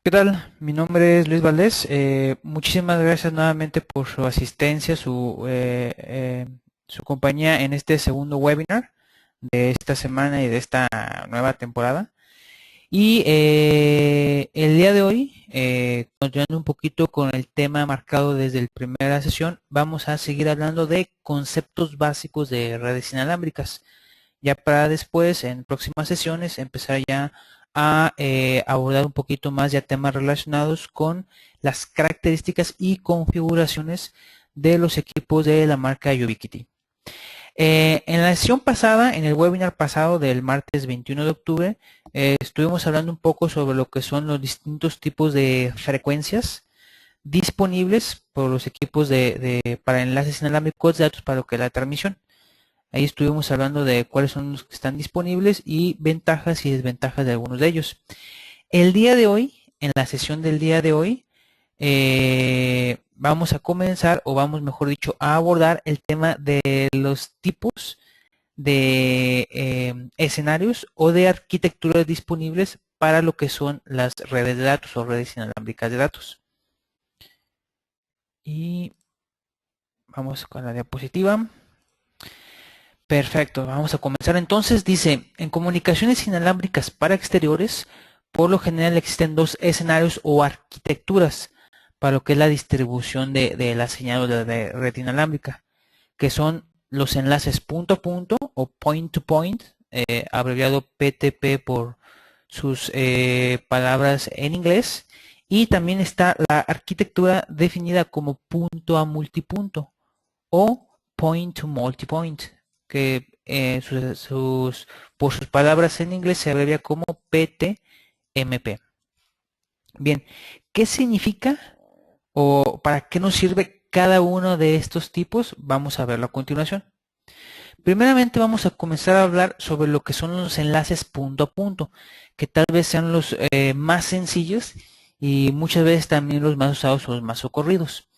¿Qué tal? Mi nombre es Luis Valdés. Muchísimas gracias nuevamente por su asistencia, su compañía en este segundo webinar de esta semana y de esta nueva temporada. Y el día de hoy, continuando un poquito con el tema marcado desde la primera sesión, vamos a seguir hablando de conceptos básicos de redes inalámbricas, ya para después, en próximas sesiones, empezar ya a abordar un poquito más ya temas relacionados con las características y configuraciones de los equipos de la marca Ubiquiti. En la sesión pasada, en el webinar pasado del martes 21 de octubre, estuvimos hablando un poco sobre lo que son los distintos tipos de frecuencias disponibles por los equipos para enlaces inalámbricos de datos para lo que es la transmisión. Ahí estuvimos hablando de cuáles son los que están disponibles y ventajas y desventajas de algunos de ellos. El día de hoy, en la sesión del día de hoy, vamos a comenzar, o vamos mejor dicho, a abordar el tema de los tipos de escenarios o de arquitecturas disponibles para lo que son las redes de datos o redes inalámbricas de datos. Y vamos con la diapositiva. Perfecto, vamos a comenzar entonces. Dice, en comunicaciones inalámbricas para exteriores, por lo general existen dos escenarios o arquitecturas para lo que es la distribución de la señal de red inalámbrica, que son los enlaces punto a punto o point to point, abreviado PTP por sus palabras en inglés, y también está la arquitectura definida como punto a multipunto o point to multipoint, que por sus palabras en inglés se abrevia como PTMP. Bien, ¿qué significa o para qué nos sirve cada uno de estos tipos? Vamos a verlo a continuación. Primeramente vamos a comenzar a hablar sobre lo que son los enlaces punto a punto, que tal vez sean los más sencillos y muchas veces también los más usados o los más socorridos.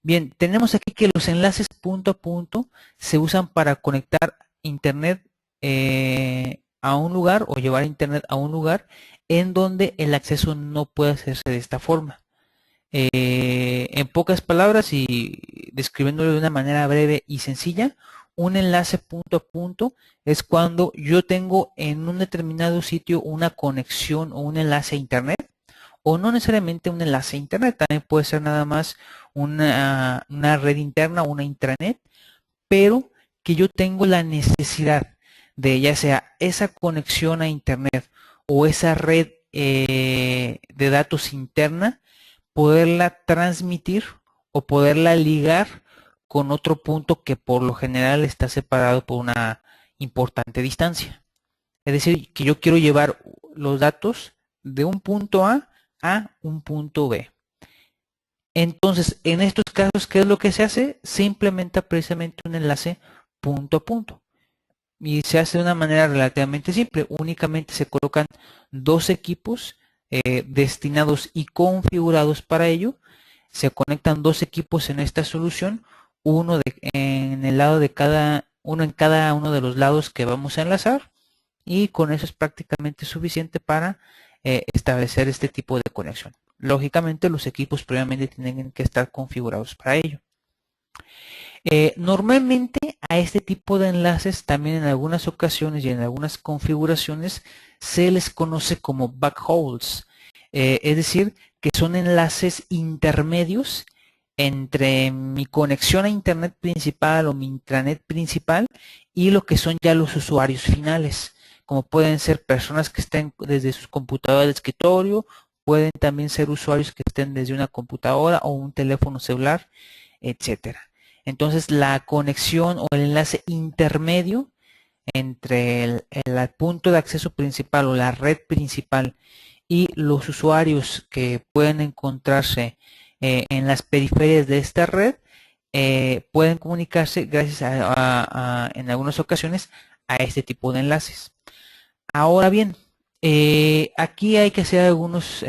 Bien, tenemos aquí que los enlaces punto a punto se usan para conectar internet a un lugar o llevar internet a un lugar en donde el acceso no puede hacerse de esta forma. En pocas palabras y describiéndolo de una manera breve y sencilla, un enlace punto a punto es cuando yo tengo en un determinado sitio una conexión o un enlace a internet, o no necesariamente un enlace a internet, también puede ser nada más una red interna, una intranet, pero que yo tengo la necesidad de, ya sea esa conexión a internet o esa red de datos interna, poderla transmitir o poderla ligar con otro punto que por lo general está separado por una importante distancia. Es decir, que yo quiero llevar los datos de un punto a un punto B. Entonces, en estos casos, ¿qué es lo que se hace? Se implementa precisamente un enlace punto a punto. Y se hace de una manera relativamente simple. Únicamente se colocan dos equipos destinados y configurados para ello. Se conectan dos equipos en esta solución, en el lado de uno en cada uno de los lados que vamos a enlazar, y con eso es prácticamente suficiente para establecer este tipo de conexión. Lógicamente los equipos previamente tienen que estar configurados para ello. Normalmente a este tipo de enlaces también en algunas ocasiones y en algunas configuraciones se les conoce como backhauls, es decir, que son enlaces intermedios entre mi conexión a internet principal o mi intranet principal y lo que son ya los usuarios finales, como pueden ser personas que estén desde sus computadoras de escritorio, pueden también ser usuarios que estén desde una computadora o un teléfono celular, etcétera. Entonces la conexión o el enlace intermedio entre el punto de acceso principal o la red principal y los usuarios que pueden encontrarse en las periferias de esta red pueden comunicarse gracias en algunas ocasiones a este tipo de enlaces. Ahora bien, aquí hay que hacer algunos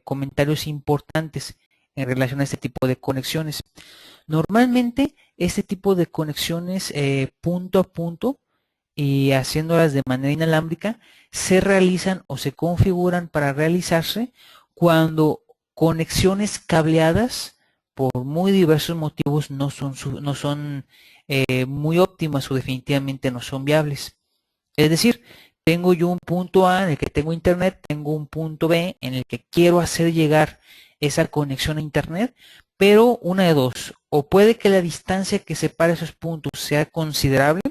comentarios importantes en relación a este tipo de conexiones. Normalmente este tipo de conexiones punto a punto y haciéndolas de manera inalámbrica se realizan o se configuran para realizarse cuando conexiones cableadas, por muy diversos motivos, no son muy óptimas o definitivamente no son viables. Es decir, tengo yo un punto A en el que tengo internet, tengo un punto B en el que quiero hacer llegar esa conexión a internet, pero una de dos, o puede que la distancia que separe esos puntos sea considerable,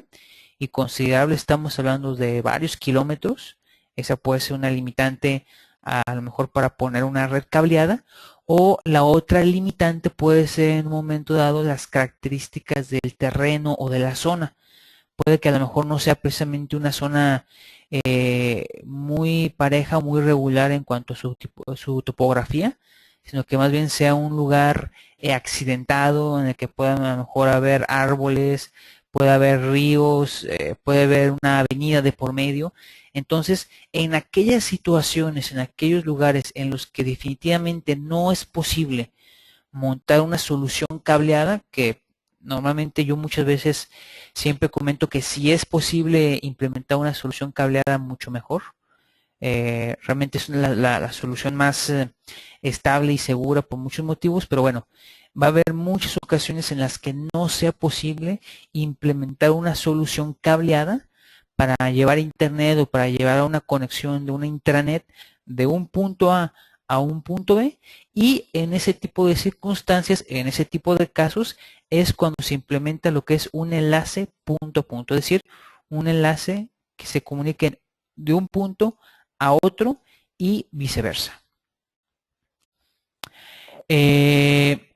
y considerable estamos hablando de varios kilómetros, esa puede ser una limitante a lo mejor para poner una red cableada, o la otra limitante puede ser en un momento dado las características del terreno o de la zona. Puede que a lo mejor no sea precisamente una zona muy pareja, muy regular en cuanto a su topografía, sino que más bien sea un lugar accidentado en el que pueda a lo mejor haber árboles, puede haber ríos, puede haber una avenida de por medio. Entonces, en aquellas situaciones, en aquellos lugares en los que definitivamente no es posible montar una solución cableada, que normalmente yo muchas veces siempre comento que si es posible implementar una solución cableada, mucho mejor. Realmente es la solución más estable y segura por muchos motivos, pero bueno, va a haber muchas ocasiones en las que no sea posible implementar una solución cableada para llevar internet o para llevar una conexión de una intranet de un punto A un punto B, y en ese tipo de circunstancias, en ese tipo de casos, es cuando se implementa lo que es un enlace punto a punto, es decir, un enlace que se comunique de un punto a otro y viceversa.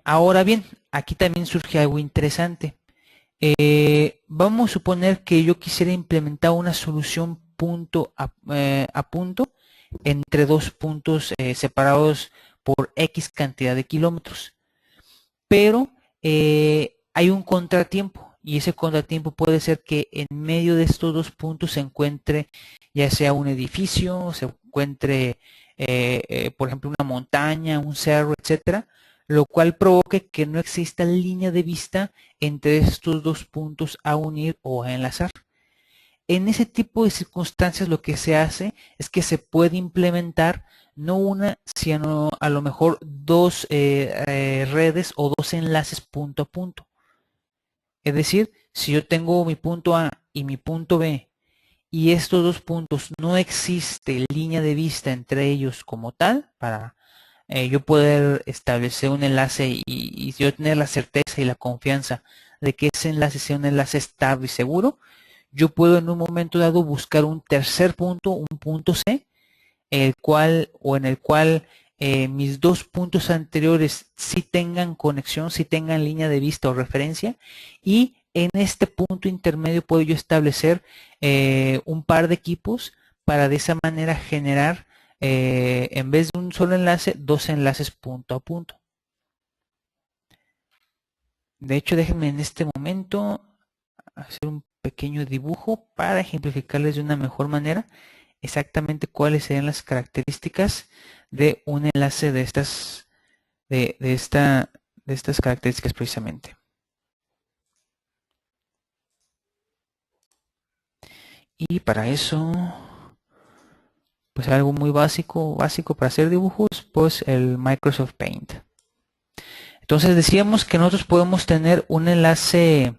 Ahora bien, aquí también surge algo interesante. Vamos a suponer que yo quisiera implementar una solución punto a punto entre dos puntos separados por X cantidad de kilómetros. Pero hay un contratiempo, y ese contratiempo puede ser que en medio de estos dos puntos se encuentre ya sea un edificio, se encuentre por ejemplo una montaña, un cerro, etcétera, lo cual provoque que no exista línea de vista entre estos dos puntos a unir o a enlazar. En ese tipo de circunstancias lo que se hace es que se puede implementar no una, sino a lo mejor dos redes o dos enlaces punto a punto. Es decir, si yo tengo mi punto A y mi punto B y estos dos puntos no existe línea de vista entre ellos como tal para yo poder establecer un enlace y yo tener la certeza y la confianza de que ese enlace sea un enlace estable y seguro, yo puedo en un momento dado buscar un tercer punto, un punto C, en el cual mis dos puntos anteriores sí tengan conexión, sí tengan línea de vista o referencia, y en este punto intermedio puedo yo establecer un par de equipos para de esa manera generar en vez de un solo enlace, dos enlaces punto a punto. De hecho, déjenme en este momento hacer un pequeño dibujo para ejemplificarles de una mejor manera exactamente cuáles serían las características de un enlace de estas características precisamente. Y para eso, pues algo muy básico para hacer dibujos, pues el Microsoft Paint. Entonces decíamos que nosotros podemos tener un enlace,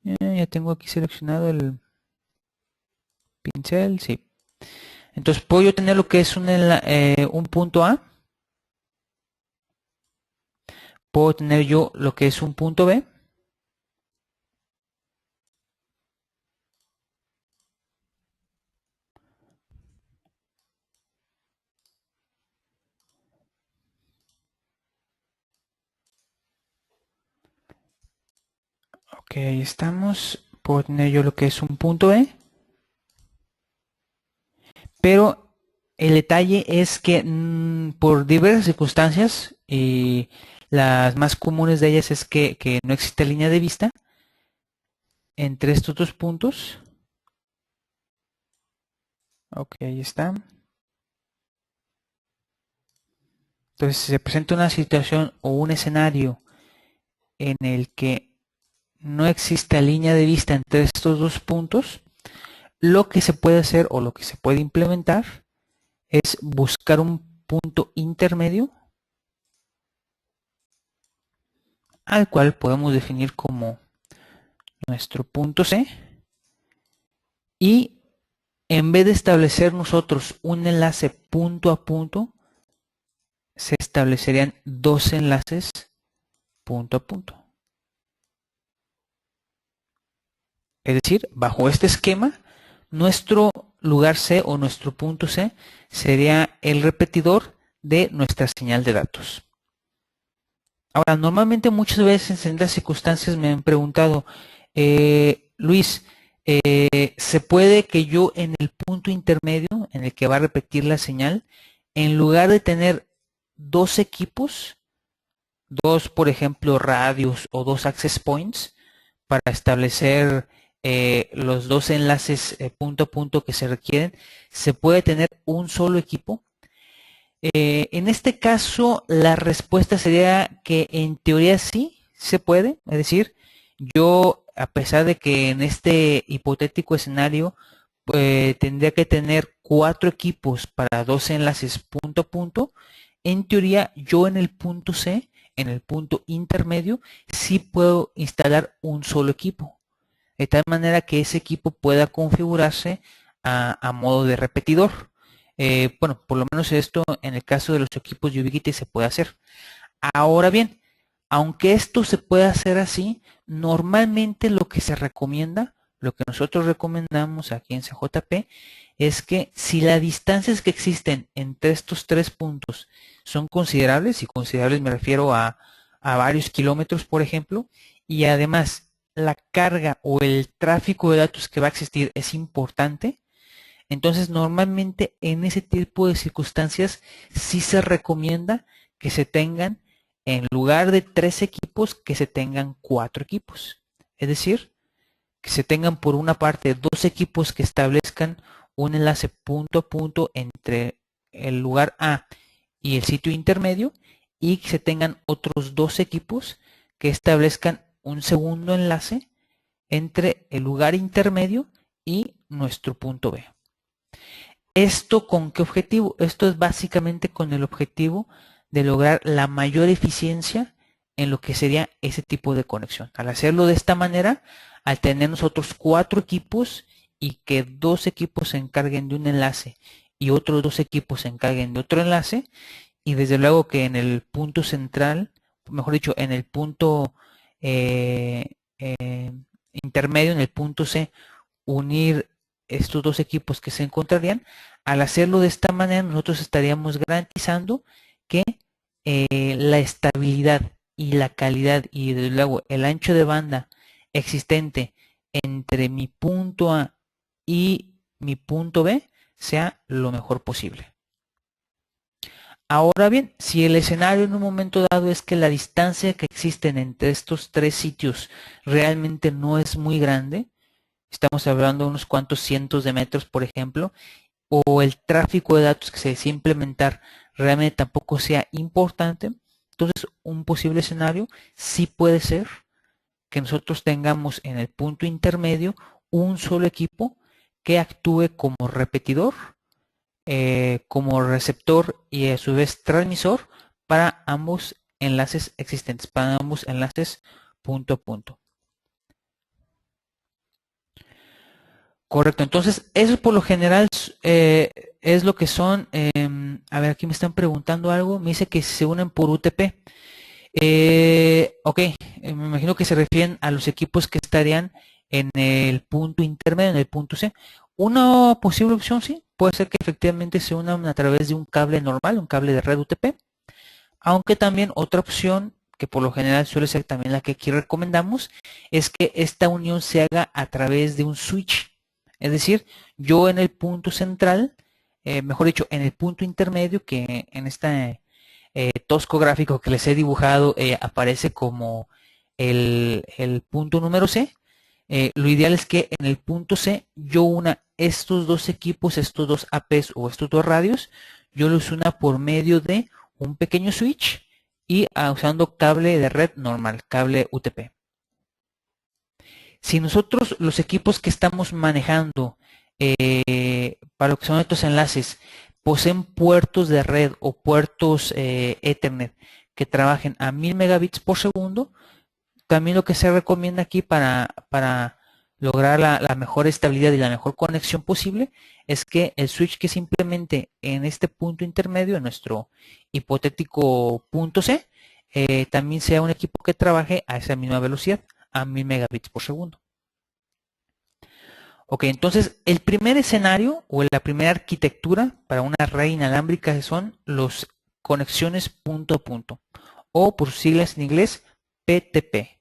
ya tengo aquí seleccionado el pincel, sí. Entonces puedo yo tener lo que es un punto A, puedo tener yo lo que es un punto B, ok, ahí estamos, puedo tener yo lo que es un punto E, pero el detalle es que por diversas circunstancias, y las más comunes de ellas es que no existe línea de vista entre estos dos puntos. Ok, ahí está. Entonces, si se presenta una situación o un escenario en el que no existe línea de vista entre estos dos puntos, lo que se puede hacer o lo que se puede implementar es buscar un punto intermedio al cual podemos definir como nuestro punto C, y en vez de establecer nosotros un enlace punto a punto, se establecerían dos enlaces punto a punto. Es decir, bajo este esquema, nuestro lugar C o nuestro punto C sería el repetidor de nuestra señal de datos. Ahora, normalmente muchas veces en estas circunstancias me han preguntado, Luis, ¿se puede que yo en el punto intermedio en el que va a repetir la señal, en lugar de tener dos equipos, dos, por ejemplo, radios o dos access points, para establecer los dos enlaces punto a punto que se requieren, se puede tener un solo equipo? En este caso, la respuesta sería que en teoría sí se puede. Es decir, yo, a pesar de que en este hipotético escenario tendría que tener 4 equipos para dos enlaces punto a punto, en teoría yo en el punto C, en el punto intermedio, sí puedo instalar un solo equipo, de tal manera que ese equipo pueda configurarse a modo de repetidor. Bueno, por lo menos esto en el caso de los equipos Ubiquiti se puede hacer. Ahora bien, aunque esto se puede hacer así, normalmente lo que se recomienda, lo que nosotros recomendamos aquí en CJP, es que si las distancias que existen entre estos tres puntos son considerables, y considerables me refiero a varios kilómetros, por ejemplo, y además la carga o el tráfico de datos que va a existir es importante, entonces normalmente en ese tipo de circunstancias sí se recomienda que se tengan, en lugar de 3 equipos, que se tengan 4 equipos. Es decir, que se tengan por una parte 2 equipos que establezcan un enlace punto a punto entre el lugar A y el sitio intermedio, y que se tengan otros 2 equipos que establezcan un segundo enlace entre el lugar intermedio y nuestro punto B. ¿Esto con qué objetivo? Esto es básicamente con el objetivo de lograr la mayor eficiencia en lo que sería ese tipo de conexión. Al hacerlo de esta manera, al tener nosotros 4 equipos y que 2 equipos se encarguen de un enlace y otros 2 equipos se encarguen de otro enlace, y desde luego que en el punto central, mejor dicho, en el punto intermedio, en el punto C, unir estos dos equipos que se encontrarían. Al hacerlo de esta manera, nosotros estaríamos garantizando que la estabilidad y la calidad y desde luego el ancho de banda existente entre mi punto A y mi punto B sea lo mejor posible. Ahora bien, si el escenario en un momento dado es que la distancia que existen entre estos tres sitios realmente no es muy grande, estamos hablando de unos cuantos cientos de metros, por ejemplo, o el tráfico de datos que se desea implementar realmente tampoco sea importante, entonces un posible escenario sí puede ser que nosotros tengamos en el punto intermedio un solo equipo que actúe como repetidor, como receptor y a su vez transmisor para ambos enlaces existentes, para ambos enlaces punto a punto. Correcto, entonces eso por lo general es lo que son, a ver, aquí me están preguntando algo, me dice que se unen por UTP. Ok, me imagino que se refieren a los equipos que estarían en el punto intermedio, en el punto C. Una posible opción, sí, puede ser que efectivamente se unan a través de un cable normal, un cable de red UTP, aunque también otra opción, que por lo general suele ser también la que aquí recomendamos, es que esta unión se haga a través de un switch. Es decir, yo en el punto central, mejor dicho, en el punto intermedio, que en este tosco gráfico que les he dibujado aparece como el punto número C, lo ideal es que en el punto C yo una estos dos equipos, estos dos APs o estos dos radios, yo los una por medio de un pequeño switch y usando cable de red normal, cable UTP. Si nosotros los equipos que estamos manejando para lo que son estos enlaces poseen puertos de red o puertos Ethernet que trabajen a 1000 megabits por segundo, también lo que se recomienda aquí para lograr la mejor estabilidad y la mejor conexión posible es que el switch que se implemente en este punto intermedio, en nuestro hipotético punto C, también sea un equipo que trabaje a esa misma velocidad, a 1000 megabits por segundo. Ok, entonces el primer escenario o la primera arquitectura para una red inalámbrica son las conexiones punto a punto, o por sus siglas en inglés PTP.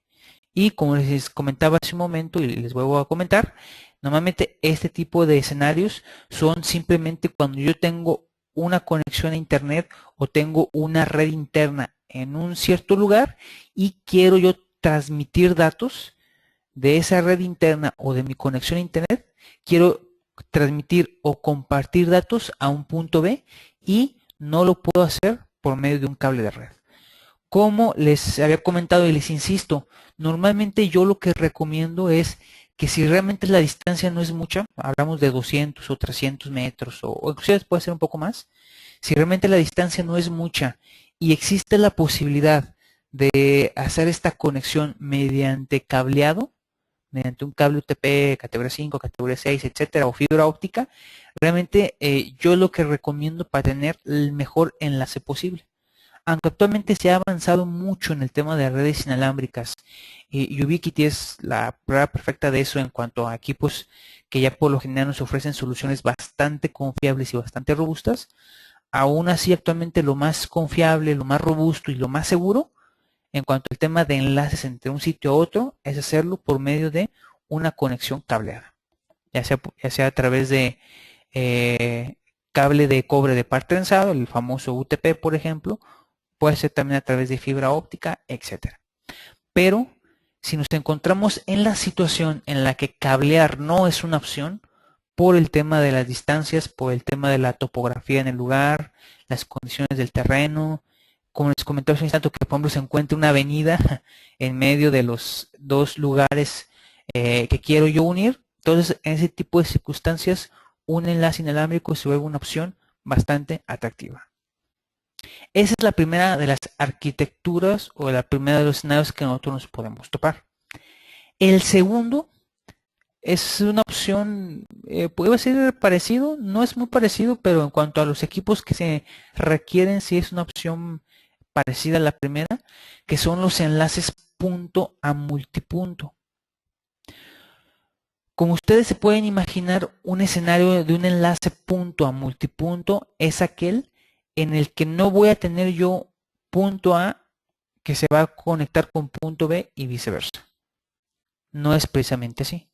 Y como les comentaba hace un momento y les vuelvo a comentar, normalmente este tipo de escenarios son simplemente cuando yo tengo una conexión a internet o tengo una red interna en un cierto lugar y quiero yo transmitir datos de esa red interna o de mi conexión a internet, quiero transmitir o compartir datos a un punto B y no lo puedo hacer por medio de un cable de red. Como les había comentado y les insisto, normalmente yo lo que recomiendo es que si realmente la distancia no es mucha, hablamos de 200 o 300 metros o inclusive puede ser un poco más, si realmente la distancia no es mucha y existe la posibilidad de hacer esta conexión mediante cableado, mediante un cable UTP, categoría 5, categoría 6, etcétera, o fibra óptica, realmente yo lo que recomiendo para tener el mejor enlace posible. Aunque actualmente se ha avanzado mucho en el tema de redes inalámbricas, y Ubiquiti es la prueba perfecta de eso en cuanto a equipos que ya por lo general nos ofrecen soluciones bastante confiables y bastante robustas. Aún así, actualmente lo más confiable, lo más robusto y lo más seguro en cuanto al tema de enlaces entre un sitio a otro es hacerlo por medio de una conexión cableada, ya sea a través de cable de cobre de par trenzado, el famoso UTP, por ejemplo, puede ser también a través de fibra óptica, etcétera. Pero si nos encontramos en la situación en la que cablear no es una opción por el tema de las distancias, por el tema de la topografía en el lugar, las condiciones del terreno, como les comenté hace un instante, que por ejemplo se encuentra una avenida en medio de los dos lugares que quiero yo unir, entonces en ese tipo de circunstancias un enlace inalámbrico se vuelve una opción bastante atractiva. Esa es la primera de las arquitecturas o la primera de los escenarios que nosotros nos podemos topar. El segundo es una opción, puede ser parecido, no es muy parecido, pero en cuanto a los equipos que se requieren, sí es una opción parecida a la primera, que son los enlaces punto a multipunto. Como ustedes se pueden imaginar, un escenario de un enlace punto a multipunto es aquel en el que no voy a tener yo punto A que se va a conectar con punto B y viceversa. No es precisamente así.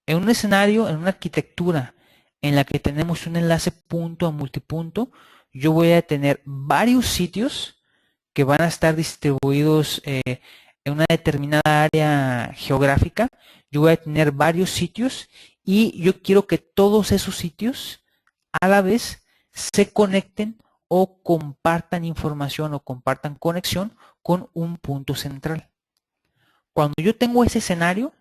En un escenario, en una arquitectura en la que tenemos un enlace punto a multipunto, yo voy a tener varios sitios que van a estar distribuidos en una determinada área geográfica. Yo voy a tener varios sitios y yo quiero que todos esos sitios a la vez se conecten o compartan información o compartan conexión con un punto central. Cuando yo tengo ese escenario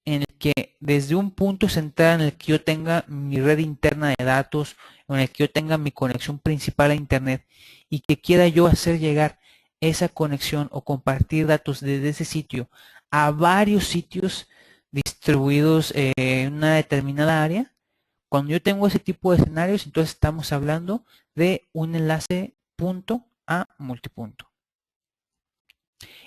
en el que desde un punto central en el que yo tenga mi red interna de datos, en el que yo tenga mi conexión principal a internet y que quiera yo hacer llegar esa conexión o compartir datos desde ese sitio a varios sitios distribuidos en una determinada área, cuando yo tengo ese tipo de escenarios, entonces estamos hablando de un enlace punto a multipunto.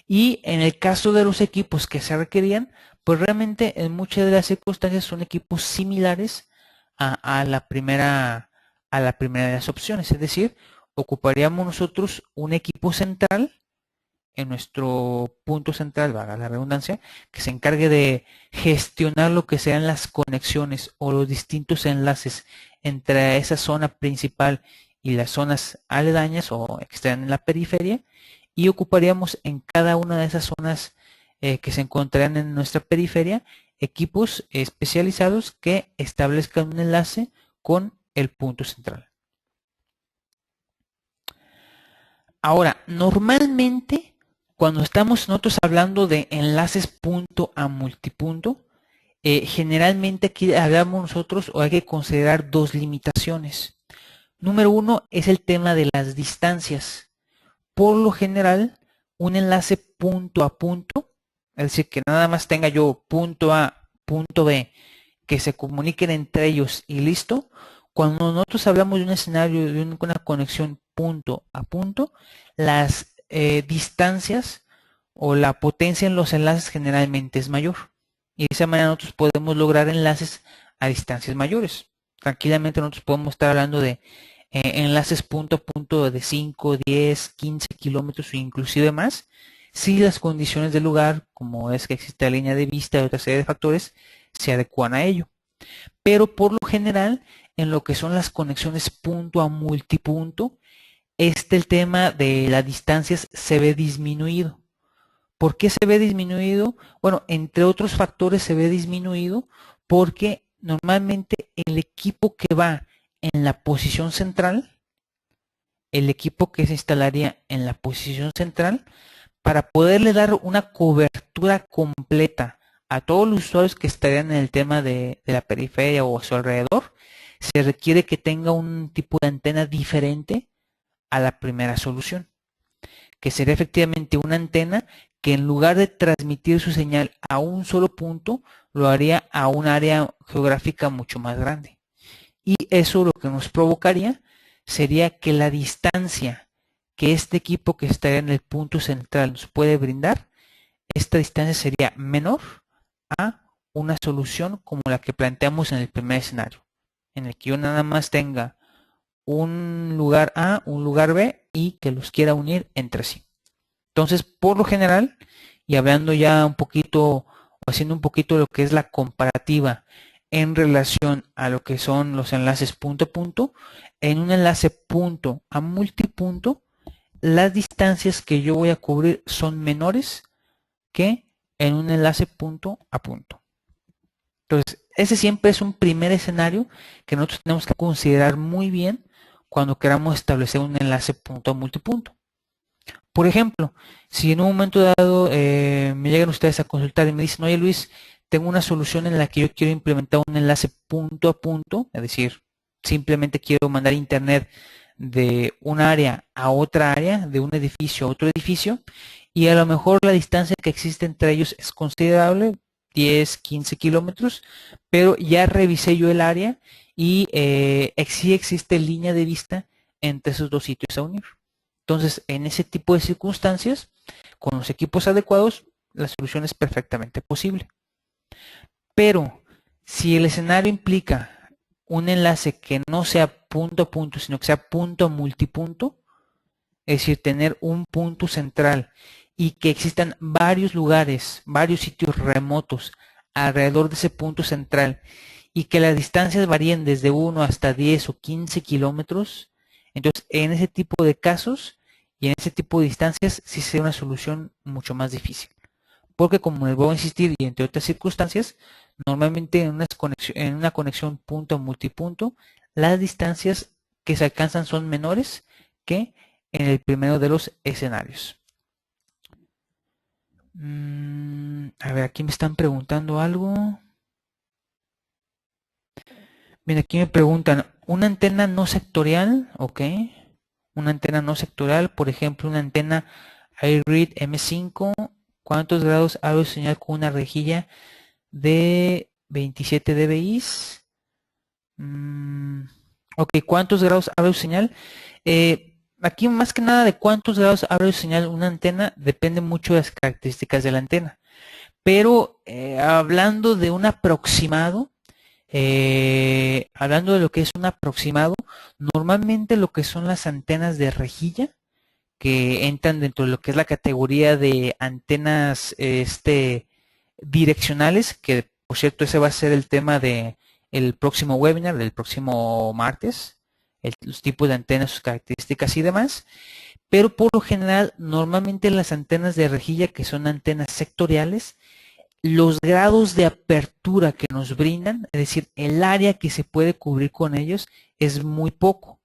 Y en el caso de los equipos que se requerían, pues realmente en muchas de las circunstancias son equipos similares a la primera de las opciones. Es decir, ocuparíamos nosotros un equipo central en nuestro punto central, valga la redundancia, que se encargue de gestionar lo que sean las conexiones o los distintos enlaces entre esa zona principal y las zonas aledañas o que estén en la periferia, y ocuparíamos en cada una de esas zonas que se encontrarían en nuestra periferia equipos especializados que establezcan un enlace con el punto central. Ahora, normalmente cuando estamos nosotros hablando de enlaces punto a multipunto, generalmente aquí hablamos nosotros o hay que considerar dos limitaciones. Número uno es el tema de las distancias. Por lo general, un enlace punto a punto, es decir, que nada más tenga yo punto A, punto B, que se comuniquen entre ellos y listo. Cuando nosotros hablamos de un escenario de una conexión punto a punto, las distancias o la potencia en los enlaces generalmente es mayor. Y de esa manera nosotros podemos lograr enlaces a distancias mayores. Tranquilamente nosotros podemos estar hablando de enlaces punto a punto de 5, 10, 15 kilómetros o inclusive más, si las condiciones del lugar, como es que existe la línea de vista y otra serie de factores, se adecuan a ello. Pero por lo general, en lo que son las conexiones punto a multipunto, el tema de las distancias se ve disminuido. ¿Por qué se ve disminuido? Bueno, entre otros factores se ve disminuido porque normalmente el equipo que va en la posición central, el equipo que se instalaría en la posición central, para poderle dar una cobertura completa a todos los usuarios que estarían en el tema de la periferia o a su alrededor, se requiere que tenga un tipo de antena diferente a la primera solución, que sería efectivamente una antena que en lugar de transmitir su señal a un solo punto, lo haría a un área geográfica mucho más grande. Y eso lo que nos provocaría sería que la distancia que este equipo que estaría en el punto central nos puede brindar, esta distancia sería menor a una solución como la que planteamos en el primer escenario, en el que yo nada más tenga un lugar A, un lugar B y que los quiera unir entre sí. Entonces, por lo general, y hablando ya un poquito, o haciendo un poquito lo que es la comparativa en relación a lo que son los enlaces punto a punto, en un enlace punto a multipunto, las distancias que yo voy a cubrir son menores que en un enlace punto a punto. Entonces, ese siempre es un primer escenario que nosotros tenemos que considerar muy bien cuando queramos establecer un enlace punto a multipunto. Por ejemplo, si en un momento dado me llegan ustedes a consultar y me dicen, oye Luis, tengo una solución en la que yo quiero implementar un enlace punto a punto, es decir, simplemente quiero mandar internet de un área a otra área, de un edificio a otro edificio, y a lo mejor la distancia que existe entre ellos es considerable, 10, 15 kilómetros, pero ya revisé yo el área y sí existe línea de vista entre esos dos sitios a unir. Entonces, en ese tipo de circunstancias, con los equipos adecuados, la solución es perfectamente posible. Pero, si el escenario implica un enlace que no sea punto a punto, sino que sea punto a multipunto, es decir, tener un punto central y que existan varios lugares, varios sitios remotos alrededor de ese punto central y que las distancias varíen desde 1 hasta 10 o 15 kilómetros, entonces en ese tipo de casos y en ese tipo de distancias sí sería una solución mucho más difícil. Porque como les voy a insistir y entre otras circunstancias, normalmente en una conexión punto a multipunto, las distancias que se alcanzan son menores que en el primero de los escenarios. A ver, aquí me están preguntando algo. Bien, aquí me preguntan, ¿una antena no sectorial? Ok. Una antena no sectorial, por ejemplo, una antena iRead M5. ¿Cuántos grados abre su señal con una rejilla de 27 dBi? Ok, ¿cuántos grados abre su señal? Aquí más que nada de cuántos grados abre su señal una antena depende mucho de las características de la antena. Pero hablando de un aproximado, hablando de lo que es un aproximado, normalmente lo que son las antenas de rejilla, que entran dentro de lo que es la categoría de antenas direccionales, que por cierto ese va a ser el tema de el próximo webinar, del próximo martes, los tipos de antenas, sus características y demás. Pero por lo general, normalmente las antenas de rejilla, que son antenas sectoriales, los grados de apertura que nos brindan, es decir, el área que se puede cubrir con ellos, es muy poco.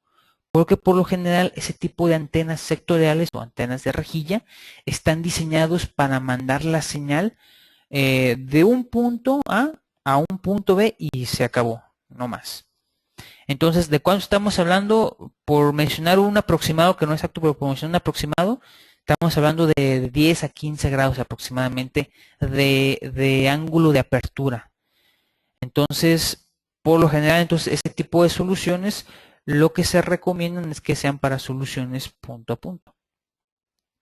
Porque por lo general ese tipo de antenas sectoriales o antenas de rejilla están diseñados para mandar la señal de un punto A un punto B y se acabó, no más. Entonces, ¿de cuánto estamos hablando? Por mencionar un aproximado, que no es exacto, pero por mencionar un aproximado, estamos hablando de 10 a 15 grados aproximadamente de ángulo de apertura. Entonces, por lo general, entonces ese tipo de soluciones, lo que se recomiendan es que sean para soluciones punto a punto.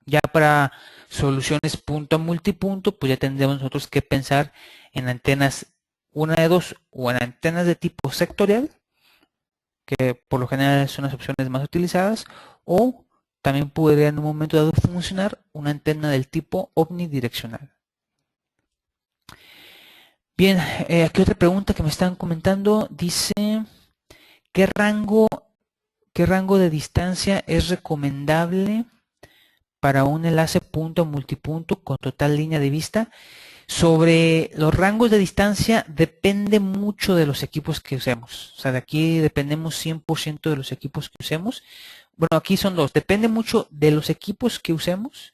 Ya para soluciones punto a multipunto, pues ya tendremos nosotros que pensar en antenas una de dos o en antenas de tipo sectorial, que por lo general son las opciones más utilizadas, o también podría en un momento dado funcionar una antena del tipo omnidireccional. Bien, aquí otra pregunta que me están comentando, dice, ¿qué rango, qué rango de distancia es recomendable para un enlace punto a multipunto con total línea de vista? Sobre los rangos de distancia depende mucho de los equipos que usemos. O sea, de aquí dependemos 100% de los equipos que usemos. Bueno, aquí son dos. Depende mucho de los equipos que usemos.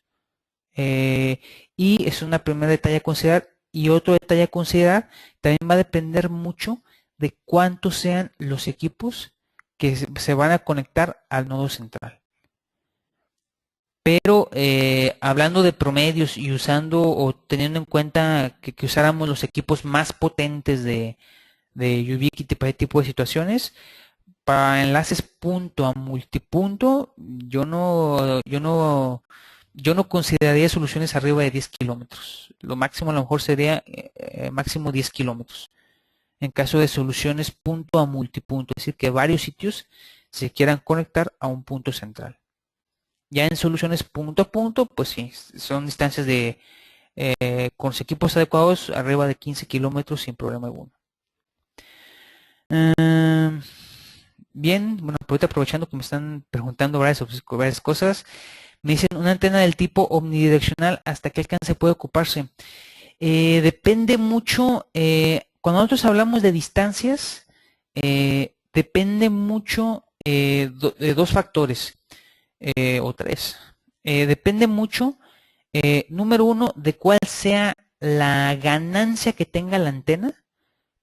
Y es una primera detalle a considerar. Y otro detalle a considerar, también va a depender mucho de cuántos sean los equipos que se van a conectar al nodo central. Pero hablando de promedios y usando o teniendo en cuenta que usáramos los equipos más potentes de Ubiquiti para este tipo de situaciones, para enlaces punto a multipunto, yo no consideraría soluciones arriba de 10 kilómetros. Lo máximo a lo mejor sería máximo 10 kilómetros. En caso de soluciones punto a multipunto, es decir, que varios sitios se quieran conectar a un punto central. Ya en soluciones punto a punto, pues sí, son distancias de con los equipos adecuados arriba de 15 kilómetros sin problema alguno. Bien, bueno, ahorita aprovechando que me están preguntando varias cosas, me dicen una antena del tipo omnidireccional, ¿hasta qué alcance puede ocuparse? Depende mucho, cuando nosotros hablamos de distancias, depende mucho de dos factores o tres. Depende mucho, número uno, de cuál sea la ganancia que tenga la antena,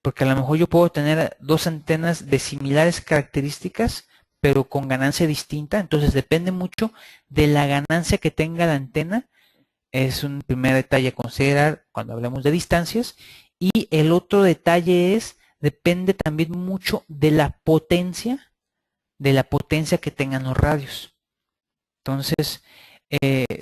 porque a lo mejor yo puedo tener dos antenas de similares características, pero con ganancia distinta. Entonces depende mucho de la ganancia que tenga la antena. Es un primer detalle a considerar cuando hablamos de distancias. Y el otro detalle depende también mucho de la potencia que tengan los radios. Entonces,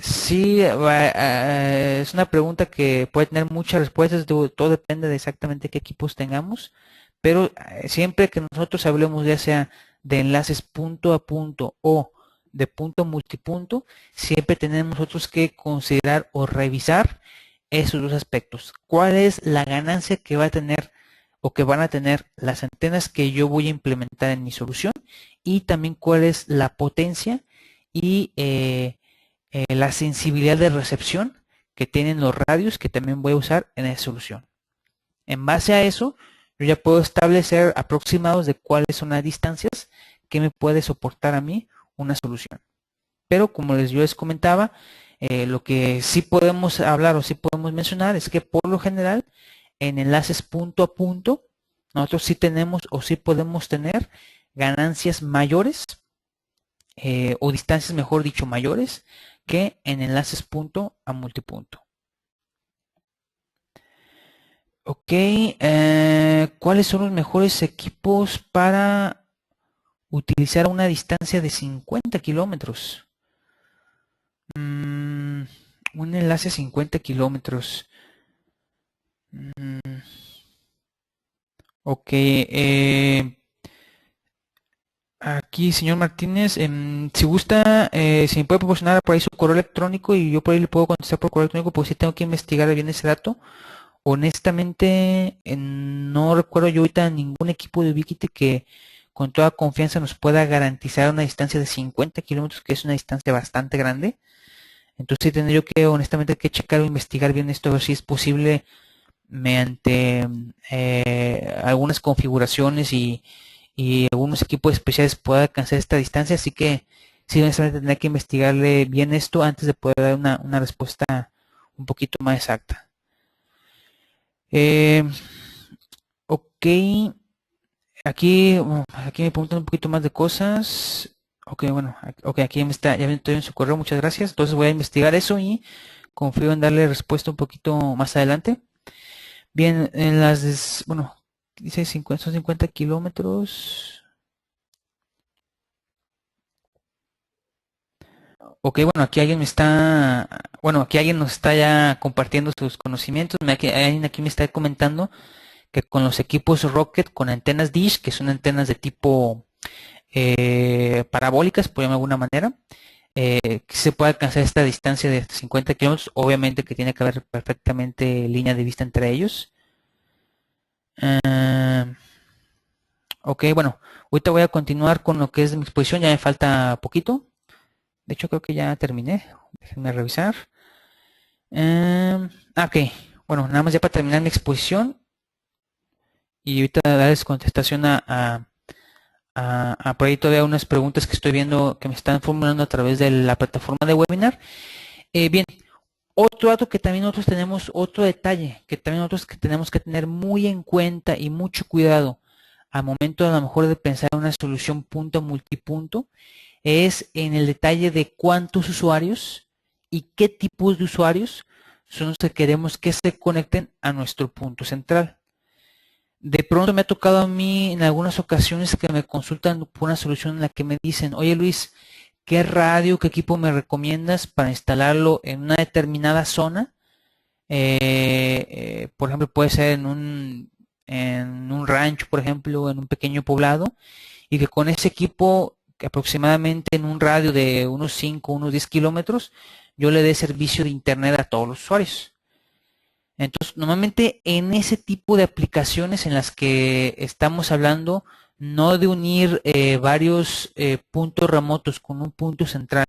sí, es una pregunta que puede tener muchas respuestas, todo depende de exactamente qué equipos tengamos, pero siempre que nosotros hablemos ya sea de enlaces punto a punto o de punto a multipunto, siempre tenemos nosotros que considerar o revisar esos dos aspectos. ¿Cuál es la ganancia que va a tener o que van a tener las antenas que yo voy a implementar en mi solución? Y también cuál es la potencia y la sensibilidad de recepción que tienen los radios que también voy a usar en esa solución. En base a eso, yo ya puedo establecer aproximados de cuáles son las distancias que me puede soportar a mí una solución. Pero como yo les comentaba, lo que sí podemos hablar o sí podemos mencionar es que por lo general en enlaces punto a punto, nosotros sí tenemos o sí podemos tener ganancias mayores o distancias, mejor dicho, mayores que en enlaces punto a multipunto. Ok, ¿cuáles son los mejores equipos para utilizar una distancia de 50 kilómetros? Un enlace a 50 kilómetros. Ok, aquí, señor Martínez, si gusta, si me puede proporcionar por ahí su correo electrónico y yo por ahí le puedo contestar por correo electrónico, pues sí tengo que investigar bien ese dato. Honestamente, no recuerdo yo ahorita ningún equipo de Ubiquiti que con toda confianza nos pueda garantizar una distancia de 50 kilómetros, que es una distancia bastante grande. Entonces sí tendría yo que, honestamente, que checar o investigar bien esto, a ver si es posible mediante algunas configuraciones y algunos equipos especiales pueda alcanzar esta distancia. Así que sí, honestamente tendría que investigarle bien esto antes de poder dar una respuesta un poquito más exacta. Ok, aquí me preguntan un poquito más de cosas. Ok, bueno, ok, aquí ya estoy en su correo, muchas gracias. Entonces voy a investigar eso y confío en darle respuesta un poquito más adelante. Bien, bueno, dice 50, son 50 kilómetros. Ok, bueno, aquí alguien nos está ya compartiendo sus conocimientos. Alguien aquí me está comentando que con los equipos Rocket con antenas Dish, que son antenas de tipo parabólicas, por llamarlo de alguna manera, que se puede alcanzar esta distancia de 50 kilómetros. Obviamente que tiene que haber perfectamente línea de vista entre ellos. Eh, ok, bueno, ahorita voy a continuar con lo que es mi exposición, ya me falta poquito. De hecho, creo que ya terminé. Déjenme revisar. Ok, bueno, nada más ya para terminar mi exposición y ahorita darles contestación por ahí todavía unas preguntas que estoy viendo que me están formulando a través de la plataforma de webinar. Bien, otro dato que también nosotros tenemos, otro detalle que también nosotros que tenemos que tener muy en cuenta y mucho cuidado al momento a lo mejor de pensar en una solución punto multipunto, es en el detalle de cuántos usuarios y qué tipos de usuarios son los que queremos que se conecten a nuestro punto central. De pronto me ha tocado a mí en algunas ocasiones que me consultan por una solución en la que me dicen, oye Luis, ¿qué radio, qué equipo me recomiendas para instalarlo en una determinada zona? Por ejemplo, puede ser en un rancho, por ejemplo, en un pequeño poblado, y que con ese equipo, que aproximadamente en un radio de unos 5, unos 10 kilómetros, yo le dé servicio de internet a todos los usuarios. Entonces, normalmente en ese tipo de aplicaciones en las que estamos hablando, no de unir varios puntos remotos con un punto central,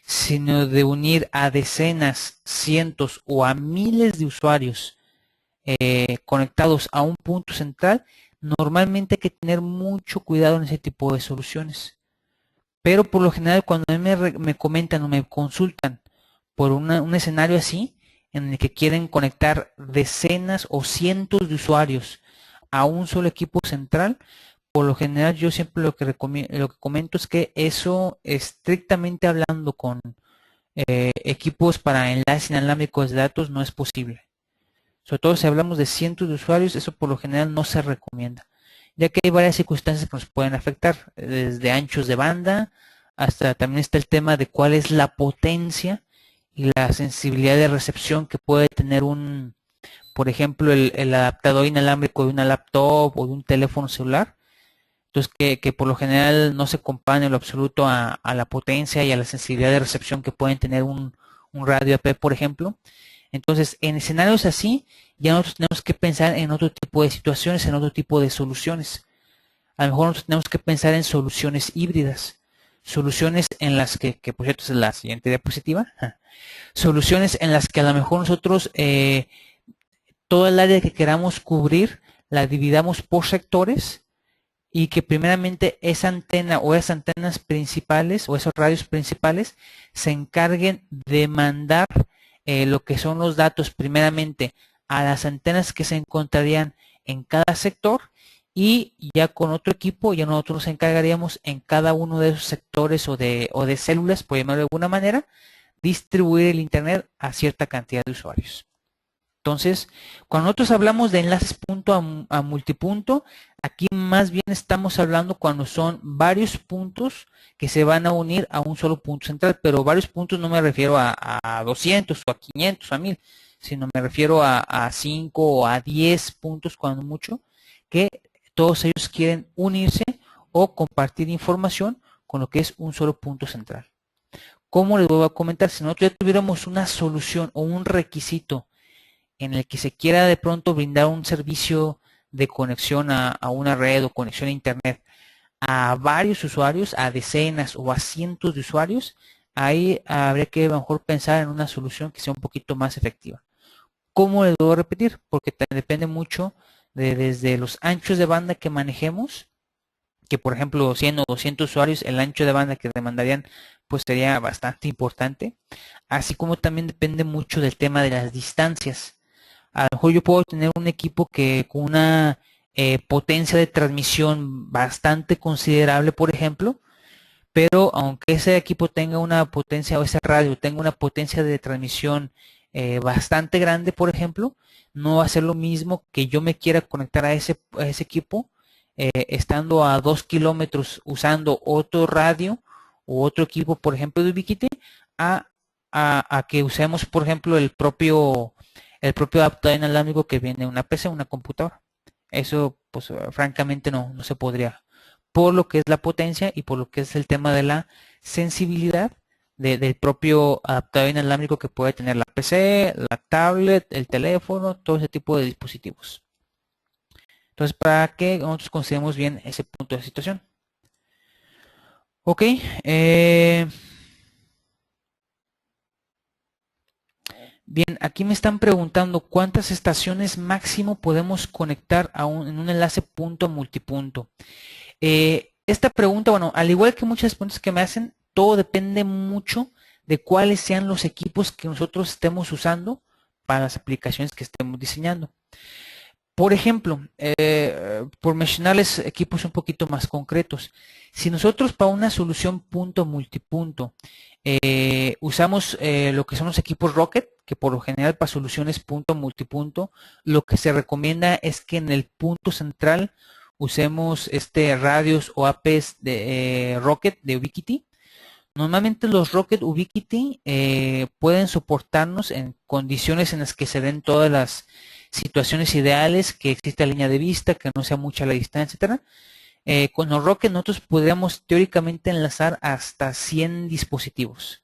sino de unir a decenas, cientos o a miles de usuarios conectados a un punto central, normalmente hay que tener mucho cuidado en ese tipo de soluciones. Pero por lo general cuando a mí me comentan o me consultan por un escenario así, en el que quieren conectar decenas o cientos de usuarios a un solo equipo central, por lo general yo siempre lo que comento es que eso, estrictamente hablando con equipos para enlace inalámbricos de datos, no es posible. Sobre todo si hablamos de cientos de usuarios, eso por lo general no se recomienda, ya que hay varias circunstancias que nos pueden afectar, desde anchos de banda hasta también está el tema de cuál es la potencia y la sensibilidad de recepción que puede tener por ejemplo, el adaptador inalámbrico de una laptop o de un teléfono celular. Entonces, que por lo general no se compara en lo absoluto a la potencia y a la sensibilidad de recepción que pueden tener un radio AP, por ejemplo. Entonces, en escenarios así, ya nosotros tenemos que pensar en otro tipo de situaciones, en otro tipo de soluciones. A lo mejor nosotros tenemos que pensar en soluciones híbridas, soluciones en las que por cierto es la siguiente diapositiva, soluciones en las que a lo mejor nosotros todo el área que queramos cubrir la dividamos por sectores y que primeramente esa antena o esas antenas principales o esos radios principales se encarguen de mandar lo que son los datos primeramente a las antenas que se encontrarían en cada sector, y ya con otro equipo ya nosotros nos encargaríamos en cada uno de esos sectores o de células, por llamarlo de alguna manera, distribuir el internet a cierta cantidad de usuarios. Entonces, cuando nosotros hablamos de enlaces punto a multipunto, aquí más bien estamos hablando cuando son varios puntos que se van a unir a un solo punto central, pero varios puntos no me refiero a 200 o a 500 o a 1000, sino me refiero a 5 o a 10 puntos cuando mucho, que todos ellos quieren unirse o compartir información con lo que es un solo punto central. ¿Cómo les voy a comentar? Si nosotros ya tuviéramos una solución o un requisito en el que se quiera de pronto brindar un servicio de conexión a una red o conexión a internet a varios usuarios, a decenas o a cientos de usuarios, ahí habría que a lo mejor pensar en una solución que sea un poquito más efectiva. ¿Cómo les debo repetir? Porque depende mucho desde los anchos de banda que manejemos, que por ejemplo 100 o 200 usuarios, el ancho de banda que demandarían pues sería bastante importante, así como también depende mucho del tema de las distancias. A lo mejor yo puedo tener un equipo que con una potencia de transmisión bastante considerable, por ejemplo, pero aunque ese equipo tenga una potencia, o ese radio tenga una potencia de transmisión bastante grande, por ejemplo, no va a ser lo mismo que yo me quiera conectar a ese equipo estando a 2 kilómetros usando otro radio o otro equipo, por ejemplo, de Ubiquiti, a, a que usemos, por ejemplo, el propio adaptador inalámbrico que viene en una PC, una computadora. Eso, pues, francamente no se podría, por lo que es la potencia y por lo que es el tema de la sensibilidad del propio adaptador inalámbrico que puede tener la PC, la tablet, el teléfono, todo ese tipo de dispositivos. Entonces, para que nosotros consideremos bien ese punto de situación. Ok. Bien, aquí me están preguntando cuántas estaciones máximo podemos conectar en un enlace punto a multipunto. Esta pregunta, bueno, al igual que muchas preguntas que me hacen, todo depende mucho de cuáles sean los equipos que nosotros estemos usando para las aplicaciones que estemos diseñando. Por ejemplo, por mencionarles equipos un poquito más concretos, si nosotros para una solución punto multipunto usamos lo que son los equipos Rocket, que por lo general para soluciones punto multipunto, lo que se recomienda es que en el punto central usemos radios o APs de Rocket de Ubiquiti. Normalmente los Rocket Ubiquiti pueden soportarnos en condiciones en las que se den todas las situaciones ideales, que exista línea de vista, que no sea mucha la distancia, etcétera. Con los Rocket nosotros podríamos teóricamente enlazar hasta 100 dispositivos.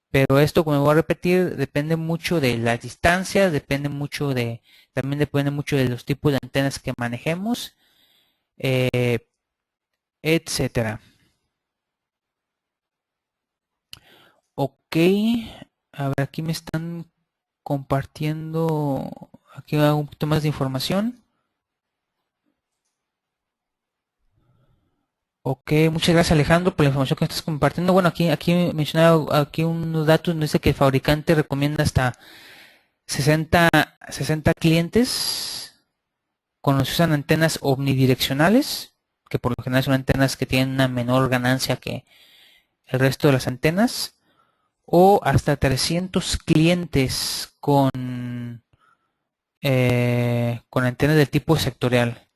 Pero esto, como voy a repetir, depende mucho de las distancias, también depende mucho de los tipos de antenas que manejemos, etcétera. Ok, a ver, aquí me están compartiendo, aquí un poquito más de información. Ok, muchas gracias Alejandro por la información que estás compartiendo. Bueno, aquí mencionaba aquí unos datos, nos dice que el fabricante recomienda hasta 60 clientes cuando se usan antenas omnidireccionales, que por lo general son antenas que tienen una menor ganancia que el resto de las antenas, o hasta 300 clientes con antenas del tipo sectorial.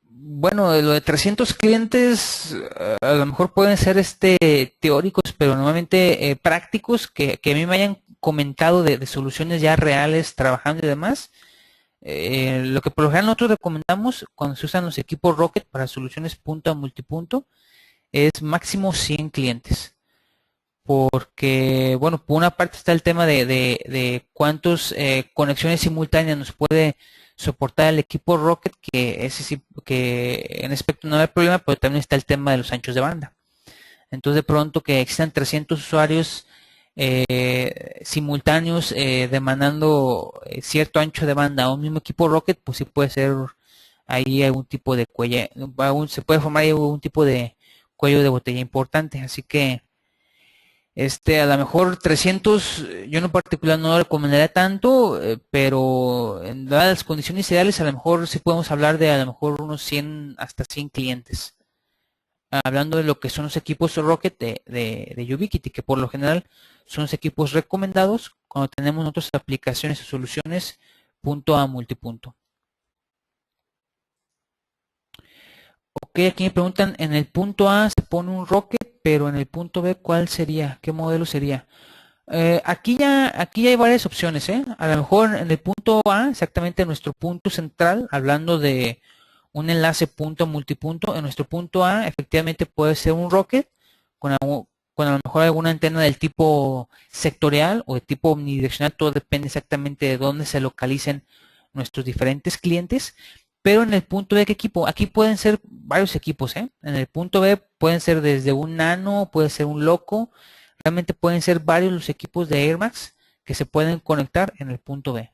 Bueno, lo de 300 clientes a lo mejor pueden ser teóricos, pero normalmente prácticos que a mí me hayan comentado de soluciones ya reales trabajando y demás. Lo que por lo general nosotros recomendamos cuando se usan los equipos Rocket para soluciones punto a multipunto es máximo 100 clientes. Porque, bueno, por una parte está el tema de cuántas conexiones simultáneas nos puede soportar el equipo Rocket, que ese sí, que en aspecto no hay problema, pero también está el tema de los anchos de banda. Entonces, de pronto que existan 300 usuarios simultáneos demandando cierto ancho de banda a un mismo equipo Rocket, pues sí puede ser ahí algún tipo de cuello, se puede formar ahí algún tipo de cuello de botella importante. Así que a lo mejor 300, yo en particular no lo recomendaría tanto, pero en dadas las condiciones ideales, a lo mejor sí podemos hablar de a lo mejor unos 100 hasta 100 clientes. Hablando de lo que son los equipos Rocket de Ubiquiti, que por lo general son los equipos recomendados cuando tenemos otras aplicaciones o soluciones punto a multipunto. Ok, aquí me preguntan, en el punto A se pone un Rocket, pero en el punto B, ¿cuál sería? ¿Qué modelo sería? Aquí ya hay varias opciones, ¿eh? A lo mejor en el punto A, exactamente en nuestro punto central, hablando de un enlace punto a multipunto, en nuestro punto A efectivamente puede ser un Rocket con a lo mejor alguna antena del tipo sectorial o de tipo omnidireccional, todo depende exactamente de dónde se localicen nuestros diferentes clientes. Pero en el punto B, ¿qué equipo? Aquí pueden ser varios equipos, ¿eh? En el punto B pueden ser desde un Nano, puede ser un Loco, realmente pueden ser varios los equipos de Air Max que se pueden conectar en el punto B.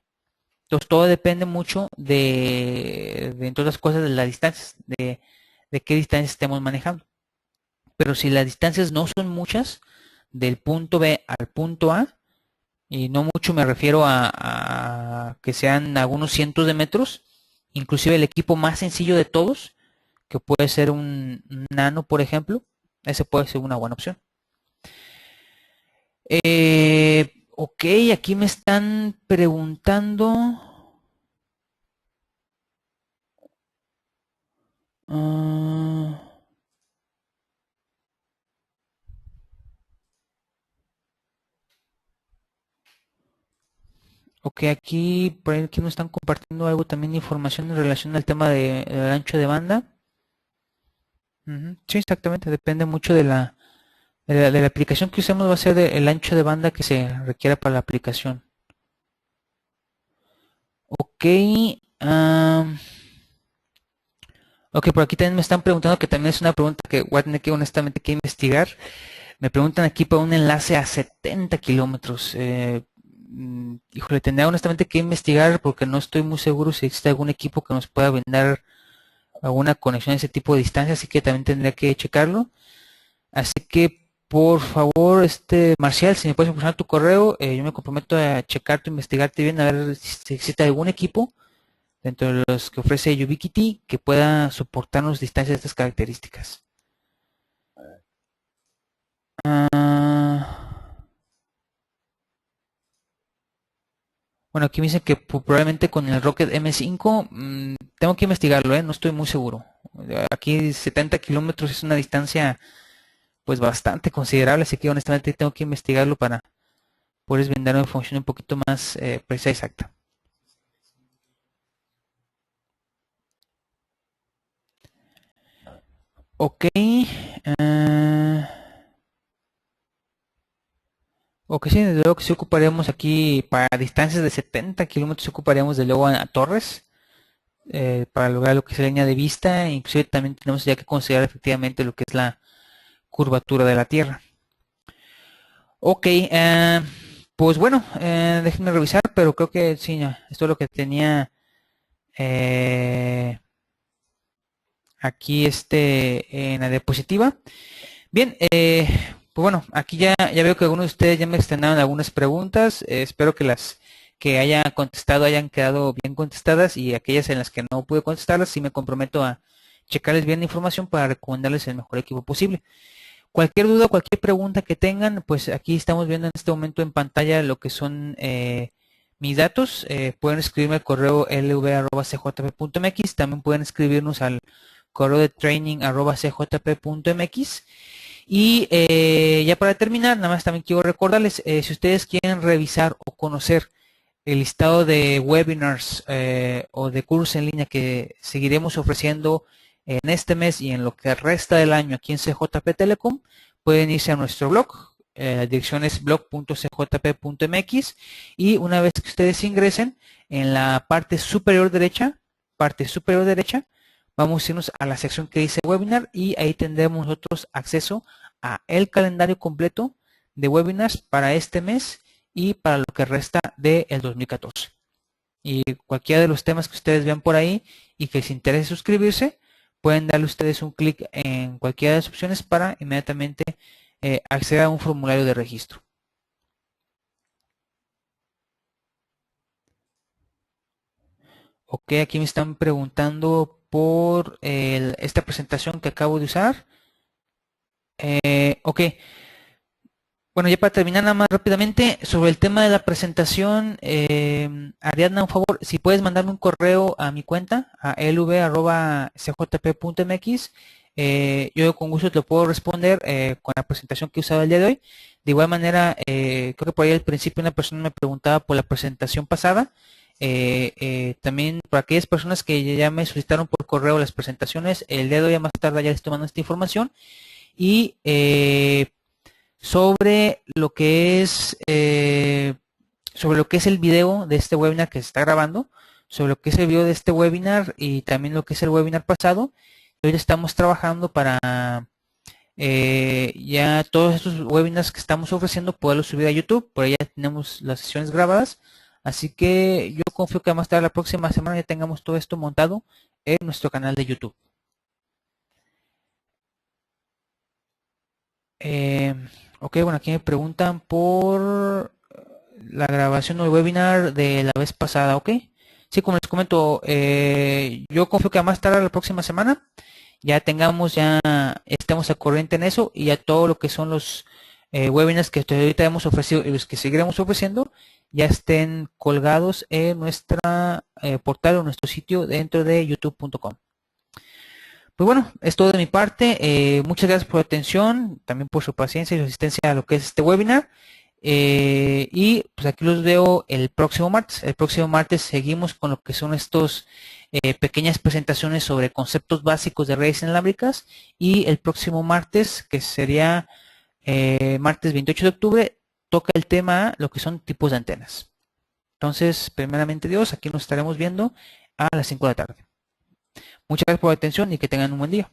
Entonces todo depende mucho entre otras cosas, de las distancias, de qué distancia estemos manejando. Pero si las distancias no son muchas, del punto B al punto A, y no mucho me refiero a que sean algunos cientos de metros, inclusive el equipo más sencillo de todos, que puede ser un Nano, por ejemplo, ese puede ser una buena opción. Ok, aquí me están preguntando. Ok, aquí por ahí aquí nos están compartiendo algo también información en relación al tema del ancho de banda. Sí, exactamente, depende mucho de la aplicación que usemos, va a ser el ancho de banda que se requiera para la aplicación. Ok, ok, por aquí también me están preguntando, que también es una pregunta que voy a tener que honestamente que investigar. Me preguntan aquí por un enlace a 70 kilómetros. Híjole, tendría honestamente que investigar porque no estoy muy seguro si existe algún equipo que nos pueda brindar alguna conexión a ese tipo de distancia, así que también tendría que checarlo. Así que, por favor, Marcial, si me puedes proporcionar tu correo, yo me comprometo a checarte, investigarte bien, a ver si existe algún equipo dentro de los que ofrece Ubiquiti que pueda soportarnos distancias de estas características. Bueno, aquí me dicen que probablemente con el Rocket M5, tengo que investigarlo, no estoy muy seguro. Aquí 70 kilómetros es una distancia pues bastante considerable, así que honestamente tengo que investigarlo para poder brindar una información un poquito más precisa y exacta. Ok. Ok, sí, desde luego que sí ocuparíamos aquí para distancias de 70 kilómetros, sí ocuparíamos de luego a torres para lograr lo que es la línea de vista. Inclusive también tenemos ya que considerar efectivamente lo que es la curvatura de la Tierra. Ok, pues bueno, déjenme revisar, pero creo que sí, ya, esto es lo que tenía eh, aquí en la diapositiva. Bien, pues bueno, aquí ya veo que algunos de ustedes ya me externaron algunas preguntas. Espero que las que haya contestado hayan quedado bien contestadas, y aquellas en las que no pude contestarlas, sí me comprometo a checarles bien la información para recomendarles el mejor equipo posible. Cualquier duda, cualquier pregunta que tengan, pues aquí estamos viendo en este momento en pantalla lo que son mis datos. Pueden escribirme al correo lv@cjp.mx, también pueden escribirnos al correo de training@cjp.mx. Y ya para terminar, nada más también quiero recordarles, si ustedes quieren revisar o conocer el listado de webinars o de cursos en línea que seguiremos ofreciendo en este mes y en lo que resta del año aquí en CJP Telecom, pueden irse a nuestro blog. La dirección es blog.cjp.mx, y una vez que ustedes ingresen en la parte superior derecha, vamos a irnos a la sección que dice webinar, y ahí tendremos nosotros acceso a el calendario completo de webinars para este mes y para lo que resta del 2014. Y cualquiera de los temas que ustedes vean por ahí y que les interese suscribirse, pueden darle ustedes un clic en cualquiera de las opciones para inmediatamente acceder a un formulario de registro. Ok, aquí me están preguntando por esta presentación que acabo de usar. Ok, bueno, ya para terminar nada más rápidamente sobre el tema de la presentación, Ariadna, un favor, si puedes mandarme un correo a mi cuenta, a lv@cjp.mx, yo con gusto te lo puedo responder con la presentación que he usado el día de hoy. De igual manera, creo que por ahí al principio una persona me preguntaba por la presentación pasada. También para aquellas personas que ya me solicitaron por correo las presentaciones, el día de hoy a más tarde ya les estoy mandando esta información. Y sobre lo que es el video de este webinar que se está grabando, sobre lo que es el video de este webinar y también lo que es el webinar pasado. Hoy estamos trabajando para ya todos estos webinars que estamos ofreciendo poderlos subir a YouTube. Por ahí ya tenemos las sesiones grabadas, así que yo confío que más tarde la próxima semana ya tengamos todo esto montado en nuestro canal de YouTube. Eh, ok, bueno, aquí me preguntan por la grabación del webinar de la vez pasada, ¿ok? Sí, como les comento, yo confío que a más tardar la próxima semana ya estemos al corriente en eso y ya todo lo que son los webinars que hasta ahorita hemos ofrecido y los que seguiremos ofreciendo ya estén colgados en nuestra portal o nuestro sitio dentro de youtube.com. Pues bueno, es todo de mi parte. Muchas gracias por la atención, también por su paciencia y su asistencia a lo que es este webinar. Y pues aquí los veo el próximo martes. El próximo martes seguimos con lo que son estos pequeñas presentaciones sobre conceptos básicos de redes inalámbricas. Y el próximo martes, que sería martes 28 de octubre, toca el tema, lo que son tipos de antenas. Entonces, primeramente Dios, aquí nos estaremos viendo a las 5 de la tarde. Muchas gracias por la atención y que tengan un buen día.